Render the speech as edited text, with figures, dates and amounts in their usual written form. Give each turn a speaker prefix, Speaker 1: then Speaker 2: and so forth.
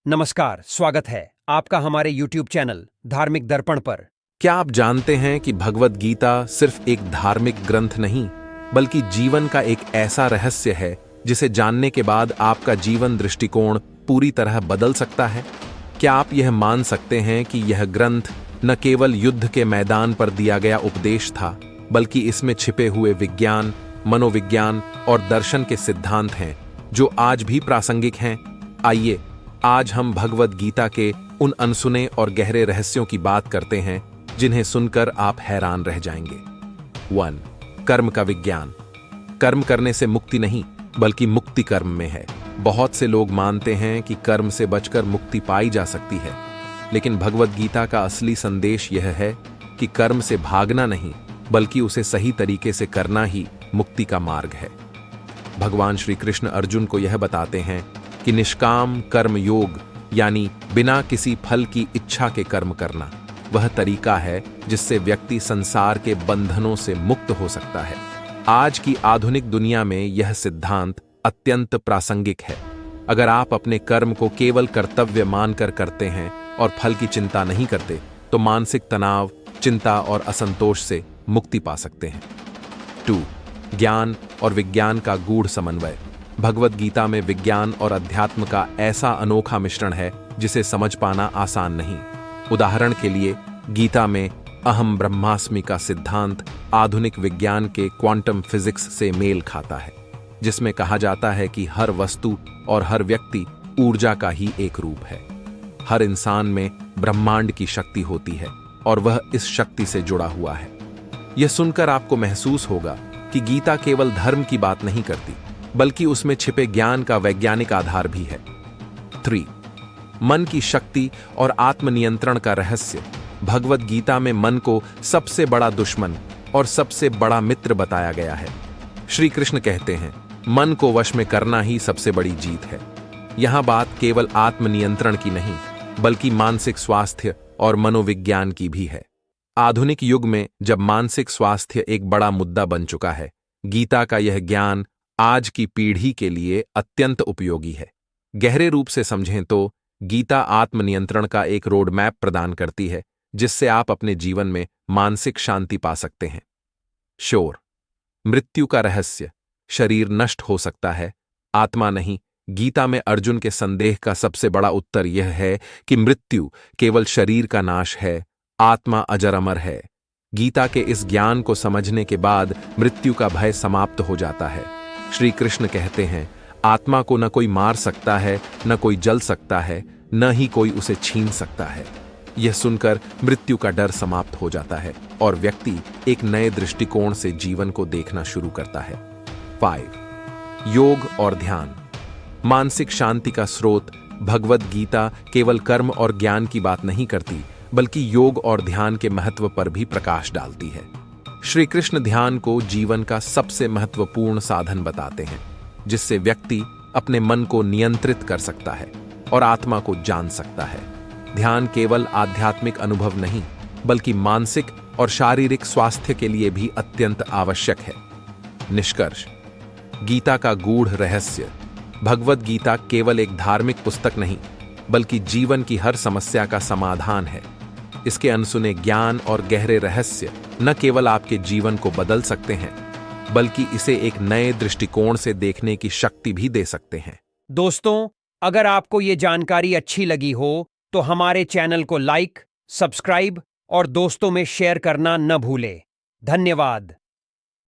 Speaker 1: नमस्कार, स्वागत है आपका हमारे YouTube चैनल धार्मिक दर्पण पर।
Speaker 2: क्या आप जानते हैं कि भगवद गीता सिर्फ एक धार्मिक ग्रंथ नहीं, बल्कि जीवन का एक ऐसा रहस्य है जिसे जानने के बाद आपका जीवन दृष्टिकोण पूरी तरह बदल सकता है? क्या आप यह मान सकते हैं कि यह ग्रंथ न केवल युद्ध के मैदान पर दिया गया उपदेश था, बल्कि इसमें छिपे हुए विज्ञान, मनोविज्ञान और दर्शन के सिद्धांत हैं जो आज भी प्रासंगिक हैं? आइए आज हम भगवद गीता के उन अनसुने और गहरे रहस्यों की बात करते हैं जिन्हें सुनकर आप हैरान रह जाएंगे। 1. कर्म का विज्ञान। कर्म करने से मुक्ति नहीं, बल्कि मुक्ति कर्म में है। बहुत से लोग मानते हैं कि कर्म से बचकर मुक्ति पाई जा सकती है, लेकिन भगवद गीता का असली संदेश यह है कि कर्म से भागना नहीं, बल्कि उसे सही तरीके से करना ही मुक्ति का मार्ग है। भगवान श्री कृष्ण अर्जुन को यह बताते हैं कि निष्काम कर्म योग, यानी बिना किसी फल की इच्छा के कर्म करना, वह तरीका है जिससे व्यक्ति संसार के बंधनों से मुक्त हो सकता है। आज की आधुनिक दुनिया में यह सिद्धांत अत्यंत प्रासंगिक है। अगर आप अपने कर्म को केवल कर्तव्य मानकर करते हैं और फल की चिंता नहीं करते, तो मानसिक तनाव, चिंता और असंतोष से मुक्ति पा सकते हैं। 2. ज्ञान और विज्ञान का गूढ़ समन्वय। भगवद गीता में विज्ञान और अध्यात्म का ऐसा अनोखा मिश्रण है जिसे समझ पाना आसान नहीं। उदाहरण के लिए, गीता में अहम ब्रह्मास्मि का सिद्धांत आधुनिक विज्ञान के क्वांटम फिजिक्स से मेल खाता है, जिसमें कहा जाता है कि हर वस्तु और हर व्यक्ति ऊर्जा का ही एक रूप है। हर इंसान में ब्रह्मांड की शक्ति होती है और वह इस शक्ति से जुड़ा हुआ है। यह सुनकर आपको महसूस होगा कि गीता केवल धर्म की बात नहीं करती, बल्कि उसमें छिपे ज्ञान का वैज्ञानिक आधार भी है। 3. मन की शक्ति और आत्मनियंत्रण का रहस्य। भगवद गीता में मन को सबसे बड़ा दुश्मन और सबसे बड़ा मित्र बताया गया है। श्री कृष्ण कहते हैं, मन को वश में करना ही सबसे बड़ी जीत है। यहां बात केवल आत्मनियंत्रण की नहीं, बल्कि मानसिक स्वास्थ्य और मनोविज्ञान की भी है। आधुनिक युग में जब मानसिक स्वास्थ्य एक बड़ा मुद्दा बन चुका है, गीता का यह ज्ञान आज की पीढ़ी के लिए अत्यंत उपयोगी है। गहरे रूप से समझें तो गीता आत्मनियंत्रण का एक रोड मैप प्रदान करती है, जिससे आप अपने जीवन में मानसिक शांति पा सकते हैं। शोर। मृत्यु का रहस्य। शरीर नष्ट हो सकता है, आत्मा नहीं। गीता में अर्जुन के संदेह का सबसे बड़ा उत्तर यह है कि मृत्यु केवल शरीर का नाश है, आत्मा अजर अमर है। गीता के इस ज्ञान को समझने के बाद मृत्यु का भय समाप्त हो जाता है। श्री कृष्ण कहते हैं, आत्मा को न कोई मार सकता है, न कोई जल सकता है, न ही कोई उसे छीन सकता है। यह सुनकर मृत्यु का डर समाप्त हो जाता है और व्यक्ति एक नए दृष्टिकोण से जीवन को देखना शुरू करता है। 5. योग और ध्यान। मानसिक शांति का स्रोत। भगवद गीता केवल कर्म और ज्ञान की बात नहीं करती, बल्कि योग और ध्यान के महत्व पर भी प्रकाश डालती है। श्री कृष्ण ध्यान को जीवन का सबसे महत्वपूर्ण साधन बताते हैं, जिससे व्यक्ति अपने मन को नियंत्रित कर सकता है और आत्मा को जान सकता है। ध्यान केवल आध्यात्मिक अनुभव नहीं, बल्कि मानसिक और शारीरिक स्वास्थ्य के लिए भी अत्यंत आवश्यक है। निष्कर्ष। गीता का गूढ़ रहस्य। भगवद गीता केवल एक धार्मिक पुस्तक नहीं, बल्कि जीवन की हर समस्या का समाधान है। इसके अनसुने ज्ञान और गहरे रहस्य न केवल आपके जीवन को बदल सकते हैं, बल्कि इसे एक नए दृष्टिकोण से देखने की शक्ति भी दे सकते हैं।
Speaker 1: दोस्तों, अगर आपको ये जानकारी अच्छी लगी हो तो हमारे चैनल को लाइक, सब्सक्राइब और दोस्तों में शेयर करना न भूलें। धन्यवाद।